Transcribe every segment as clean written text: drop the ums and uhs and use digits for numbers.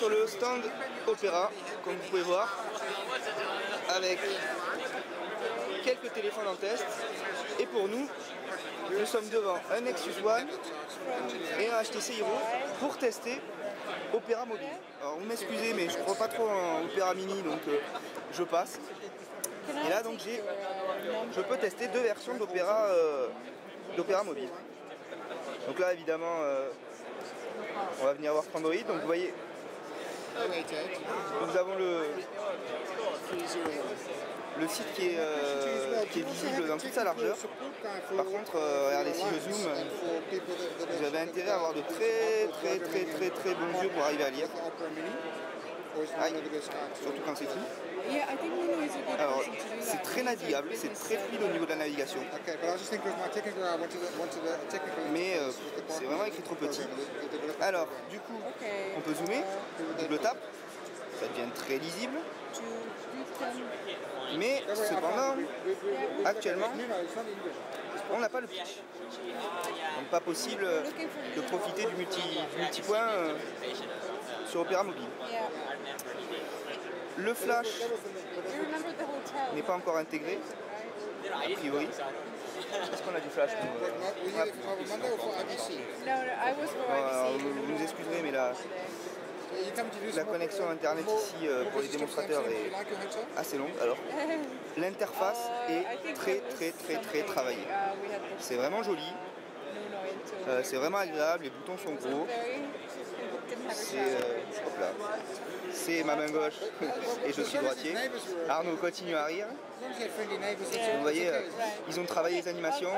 sur le stand Opera, comme vous pouvez voir, avec quelques téléphones en test. Et pour nous, nous sommes devant un Nexus One et un HTC Hero pour tester Opera mobile. Alors vous m'excusez, mais je ne crois pas trop en Opera mini, donc je passe. Et là donc je peux tester deux versions d'Opera mobile. Donc là évidemment on va venir voir Android. Donc vous voyez, nous avons le site qui est visible dans toute sa largeur. Par contre, regardez, si je zoome, vous avez intérêt à avoir de très bons yeux pour arriver à lire. Aïe, surtout quand c'est flou. Alors, c'est très navigable, c'est très fluide au niveau de la navigation. Mais c'est vraiment écrit trop petit. Alors, du coup, on peut zoomer, double tap, ça devient très lisible. Mais cependant, actuellement, on n'a pas le pitch. Donc pas possible de profiter du multipoint sur Opera mobile. Le flash n'est pas encore intégré, a priori. Est-ce qu'on a du flash? Vous nous excuserez, mais la connexion internet ici pour les démonstrateurs est assez longue. Alors l'interface est très travaillée. C'est vraiment joli, c'est vraiment agréable, les boutons sont gros. C'est ma main gauche et je suis droitier. Arnaud continue à rire. Vous voyez, ils ont travaillé les animations.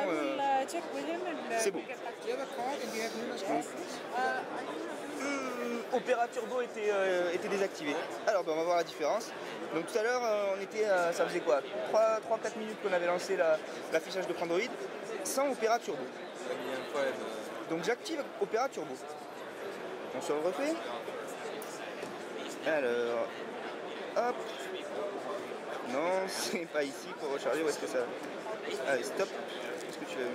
C'est beau. Opera Turbo était désactivé. Alors on va voir la différence. Donc tout à l'heure ça faisait quoi, 3-4 minutes qu'on avait lancé l'affichage de Android sans Opera Turbo. Donc j'active Opera Turbo. On se le refait. Alors, hop. Non, c'est pas ici pour recharger. Où est-ce que ça... Allez, stop. Est-ce que tu l'as vu?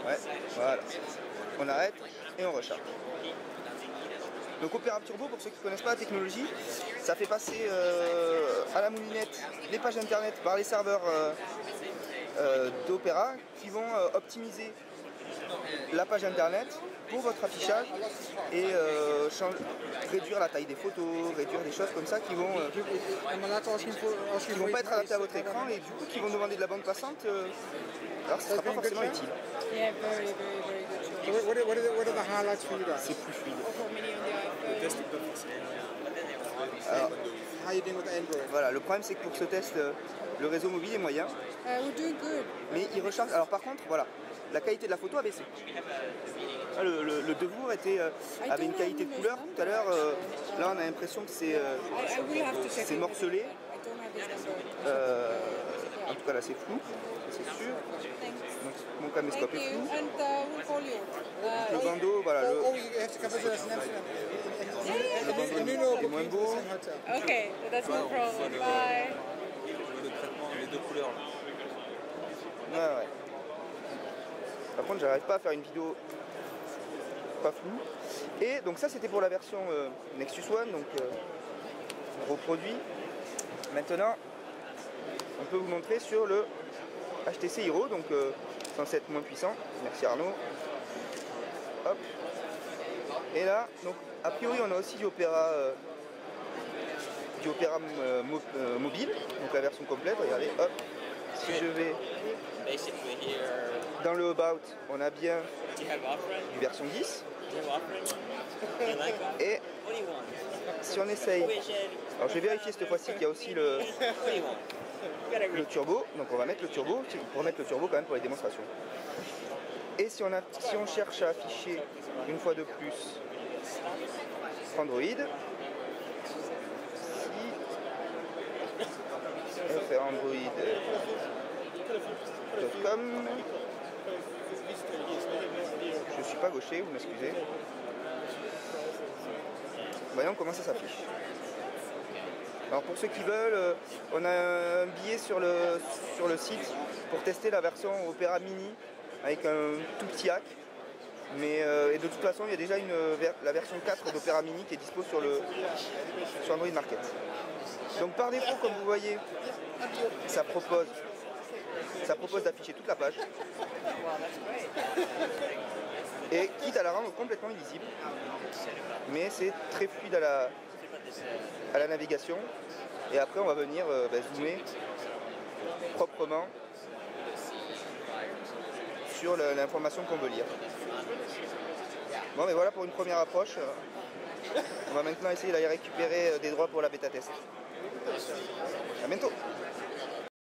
Ouais, voilà. On arrête et on recharge. Donc Opera Turbo, pour ceux qui ne connaissent pas la technologie, ça fait passer à la moulinette les pages internet par les serveurs d'Opera qui vont optimiser la page internet pour votre affichage et réduire la taille des photos, réduire des choses comme ça qui vont pas être adaptées à votre écran et du coup qui vont demander de la bande passante. Alors ce ne sera pas forcément utile. C'est plus fluide. Alors, voilà, le problème c'est que pour ce test, le réseau mobile est moyen. Mais il recharge. Alors par contre, voilà, la qualité de la photo a baissé. Le Devour avait une qualité de couleur tout à l'heure. Là on a l'impression que c'est morcelé. En tout cas là c'est flou, c'est sûr. Donc, mon caméscope est flou. Le bandeau, voilà, le bandeau est moins beau. Ok, that's no problem. Bye. Le traitement, les deux couleurs là. Ouais. Par contre j'arrive pas à faire une vidéo pas floue. Et donc ça c'était pour la version Nexus One, donc gros produit. Maintenant on peut vous montrer sur le HTC Hero, donc censé être moins puissant. Merci Arnaud. Hop. Et là, donc a priori on a aussi du Opera mobile, donc la version complète. Regardez, hop. Si je vais dans le About, on a bien du version 10. Et si on essaye, alors je vais vérifier cette fois-ci qu'il y a aussi le turbo, donc on va mettre le turbo, pour mettre le turbo quand même pour les démonstrations. Et si on cherche à afficher une fois de plus Android, on va faire android.com. Je suis pas gaucher, vous m'excusez. Voyons comment ça s'affiche. Alors pour ceux qui veulent, on a un billet sur le site pour tester la version Opera Mini avec un tout petit hack. Mais et de toute façon, il y a déjà la version 4 d'Opera Mini qui est dispo sur Android Market. Donc par défaut, comme vous voyez, ça propose d'afficher toute la page. Et quitte à la rendre complètement illisible, mais c'est très fluide à la navigation. Et après, on va venir zoomer proprement sur l'information qu'on veut lire. Bon, mais voilà pour une première approche. On va maintenant essayer d'aller récupérer des droits pour la bêta test. À bientôt.